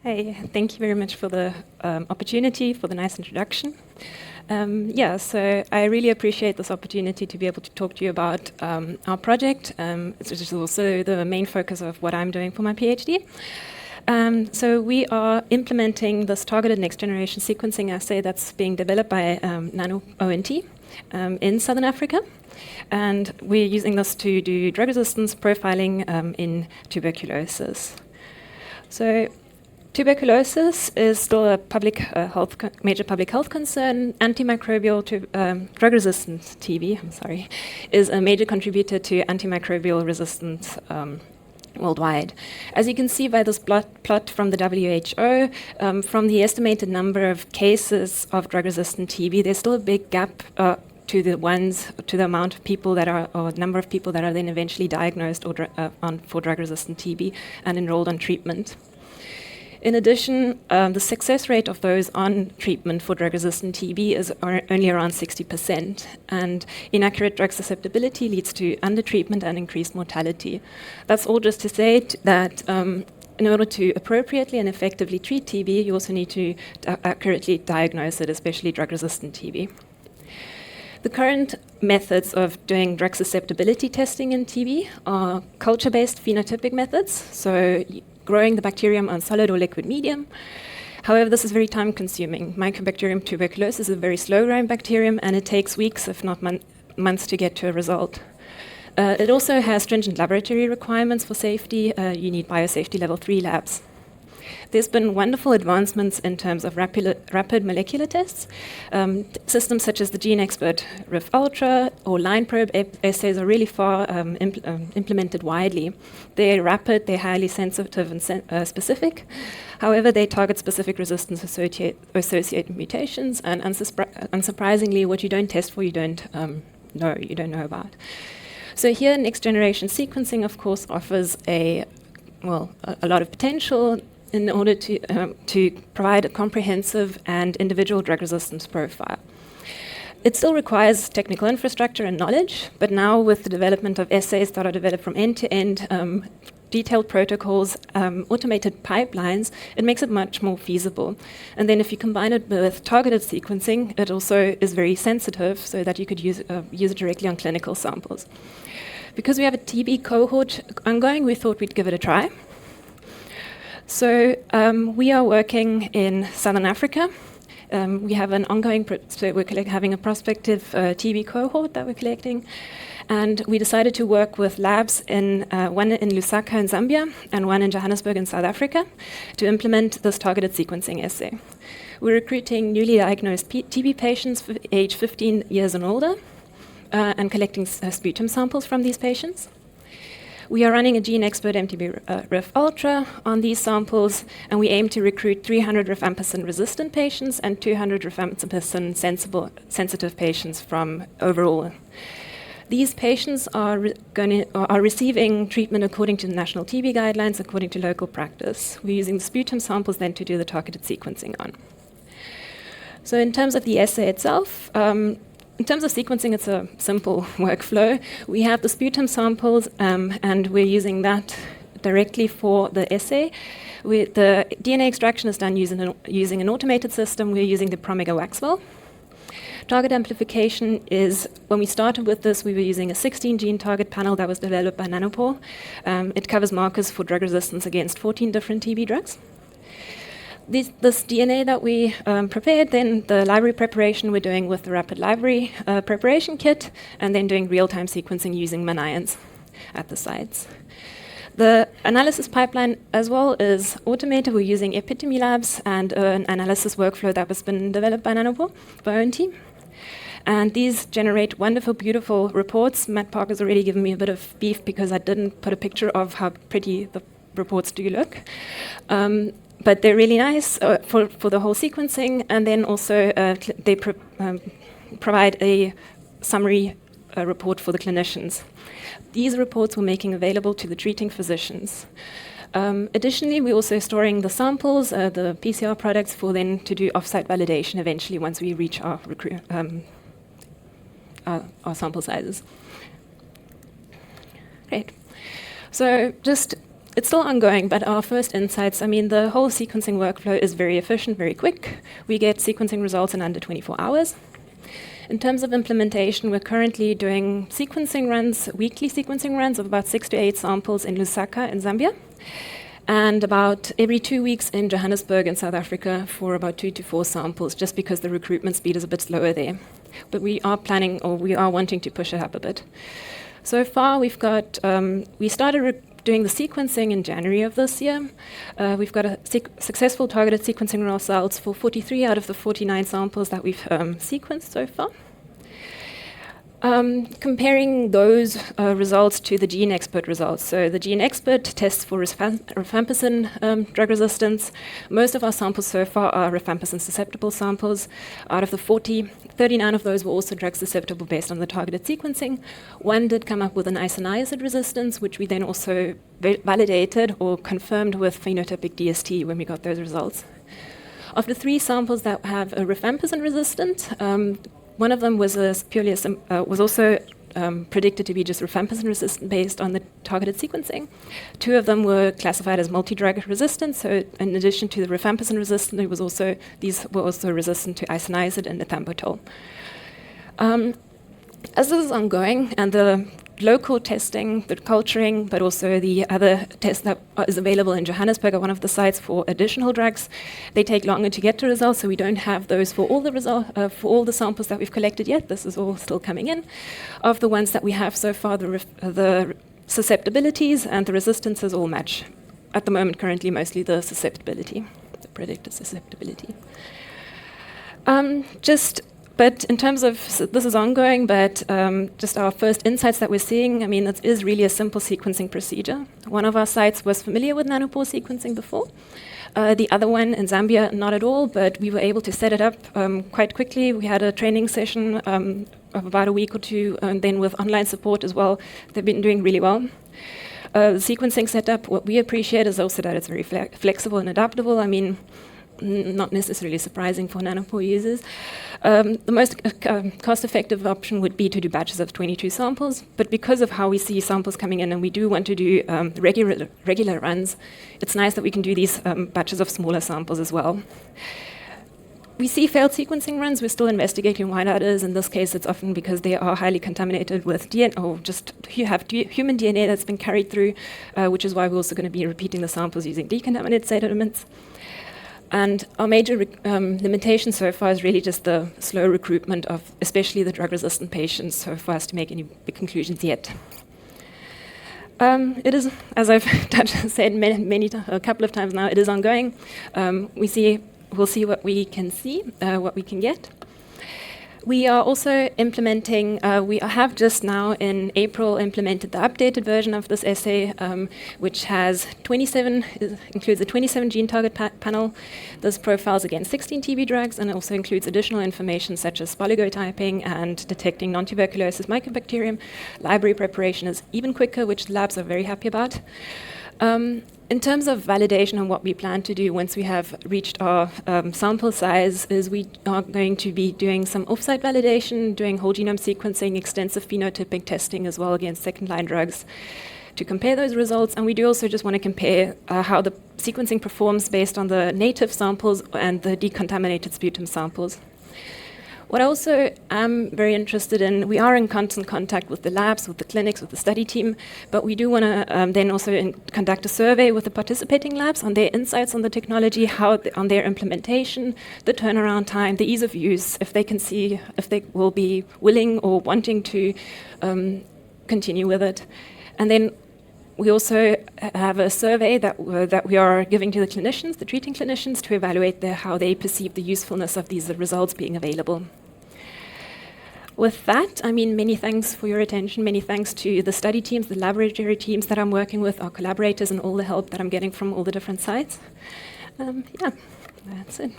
Hey, thank you very much for the opportunity, for the nice introduction. So I really appreciate this opportunity to be able to talk to you about our project, which is also the main focus of what I'm doing for my PhD. So we are implementing this targeted next-generation sequencing assay that's being developed by NanoONT in Southern Africa. And we're using this to do drug resistance profiling in tuberculosis. So tuberculosis is still a major public health concern. Antimicrobial drug-resistant TB, is a major contributor to antimicrobial resistance worldwide. As you can see by this plot from the WHO, from the estimated number of cases of drug-resistant TB, there's still a big gap to the amount of people that are, or number of people that are then eventually diagnosed or for drug-resistant TB and enrolled on treatment. In addition, the success rate of those on treatment for drug-resistant TB is only around 60%, and inaccurate drug susceptibility leads to undertreatment and increased mortality. That's all just to say that in order to appropriately and effectively treat TB, you also need to accurately diagnose it, especially drug-resistant TB. The current methods of doing drug susceptibility testing in TB are culture-based phenotypic methods, so growing the bacterium on solid or liquid medium. However, this is very time-consuming. Mycobacterium tuberculosis is a very slow-growing bacterium, and it takes weeks, if not months, to get to a result. It also has stringent laboratory requirements for safety. You need biosafety level 3 labs. There's been wonderful advancements in terms of rapid molecular tests. Systems such as the GeneXpert RIF Ultra or line probe assays are really far implemented widely. They're rapid, they're highly sensitive and specific. However, they target specific resistance associated mutations, and unsurprisingly, what you don't test for, you don't know about. So here, next generation sequencing, of course, offers a lot of potential in order to provide a comprehensive and individual drug resistance profile. It still requires technical infrastructure and knowledge, but now with the development of assays that are developed from end to end, detailed protocols, automated pipelines, it makes it much more feasible. And then if you combine it with targeted sequencing, it also is very sensitive so that you could use it directly on clinical samples. Because we have a TB cohort ongoing, we thought we'd give it a try. So we are working in Southern Africa. We have an ongoing, so we're having a prospective TB cohort that we're collecting. And we decided to work with labs one in Lusaka in Zambia and one in Johannesburg in South Africa to implement this targeted sequencing assay. We're recruiting newly diagnosed TB patients age 15 years and older and collecting sputum samples from these patients. We are running a GeneXpert MTB RIF Ultra on these samples, and we aim to recruit 300 rifampicin resistant patients and 200 rifampicin sensitive patients from overall. These patients are receiving treatment according to the national TB guidelines, according to local practice. We're using the sputum samples then to do the targeted sequencing on. So in terms of the assay itself, in terms of sequencing, it's a simple workflow. We have the sputum samples, and we're using that directly for the assay. The DNA extraction is done using an automated system. We're using the Promega Waxwell. Target amplification is, when we started with this, we were using a 16-gene target panel that was developed by Nanopore. It covers markers for drug resistance against 14 different TB drugs. This DNA that we prepared, then the library preparation we're doing with the rapid library preparation kit, and then doing real-time sequencing using MinIONs at the sites. The analysis pipeline as well is automated. We're using epitome labs and an analysis workflow that has been developed by Nanopore, by ONT. And these generate wonderful, beautiful reports. Matt Parker's already given me a bit of beef because I didn't put a picture of how pretty the reports do look. But they're really nice for the whole sequencing, and then also they provide a summary report for the clinicians. These reports we're making available to the treating physicians. Additionally, we're also storing the samples, the PCR products, for then to do offsite validation eventually once we reach our sample sizes. Great. So just it's still ongoing, but our first insights, I mean, the whole sequencing workflow is very efficient, very quick. We get sequencing results in under 24 hours. In terms of implementation, we're currently doing sequencing runs, weekly sequencing runs of about 6 to 8 samples in Lusaka in Zambia, and about every 2 weeks in Johannesburg in South Africa for about 2 to 4 samples, just because the recruitment speed is a bit slower there. But we are planning, or we are wanting to push it up a bit. So far, we've got, we started doing the sequencing in January of this year. We've got a successful targeted sequencing results for 43 out of the 49 samples that we've sequenced so far. Comparing those results to the GeneXpert results. So the GeneXpert tests for rifampicin drug resistance. Most of our samples so far are rifampicin susceptible samples. Out of the 40, 39 of those were also drug susceptible based on the targeted sequencing. One did come up with an isoniazid resistance, which we then also validated or confirmed with phenotypic DST when we got those results. Of the 3 samples that have a rifampicin resistant, one of them was purely was also predicted to be just rifampicin resistant based on the targeted sequencing. 2 of them were classified as multi-drug resistant. So in addition to the rifampicin resistant, these were also resistant to isoniazid and ethambutol. As this is ongoing, and the local testing, the culturing, but also the other test that is available in Johannesburg at one of the sites for additional drugs, they take longer to get to results, so we don't have those for all the samples that we've collected yet. This is all still coming in. Of the ones that we have so far, the susceptibilities and the resistances all match. At the moment, currently, mostly the susceptibility, the predicted susceptibility. But in terms of, so this is ongoing, but just our first insights that we're seeing, I mean, it is really a simple sequencing procedure. One of our sites was familiar with nanopore sequencing before. The other one in Zambia, not at all, but we were able to set it up quite quickly. We had a training session of about a week or 2, and then with online support as well. They've been doing really well. The sequencing setup, what we appreciate is also that it's very flexible and adaptable. I mean, not necessarily surprising for nanopore users. The most cost-effective option would be to do batches of 22 samples, but because of how we see samples coming in and we do want to do regular runs, it's nice that we can do these batches of smaller samples as well. We see failed sequencing runs. We're still investigating why that is. In this case, it's often because they are highly contaminated with DNA, or just you have human DNA that's been carried through, which is why we're also going to be repeating the samples using decontaminated sediments. And our major limitation so far is really just the slow recruitment of especially the drug-resistant patients, so for us to make any big conclusions yet. It is, as I've said a couple of times now, it is ongoing. We'll see what we can see, what we can get. We are also implementing, we have just now in April implemented the updated version of this assay, which has includes a 27 gene target panel. This profiles against 16 TB drugs and also includes additional information such as oligotyping and detecting non-tuberculosis Mycobacterium. Library preparation is even quicker, which labs are very happy about. In terms of validation and what we plan to do once we have reached our sample size is we are going to be doing some offsite validation, doing whole genome sequencing, extensive phenotypic testing as well against second-line drugs to compare those results. And we do also just want to compare how the sequencing performs based on the native samples and the decontaminated sputum samples. What I also am very interested in, we are in constant contact with the labs, with the clinics, with the study team, but we do want to then also conduct a survey with the participating labs on their insights on the technology, on their implementation, the turnaround time, the ease of use, if they can see, if they will be willing or wanting to continue with it. And then we also have a survey that we are giving to the clinicians, the treating clinicians, to evaluate how they perceive the usefulness of these results being available. With that, I mean, many thanks for your attention. Many thanks to the study teams, the laboratory teams that I'm working with, our collaborators, and all the help that I'm getting from all the different sites. Yeah, that's it.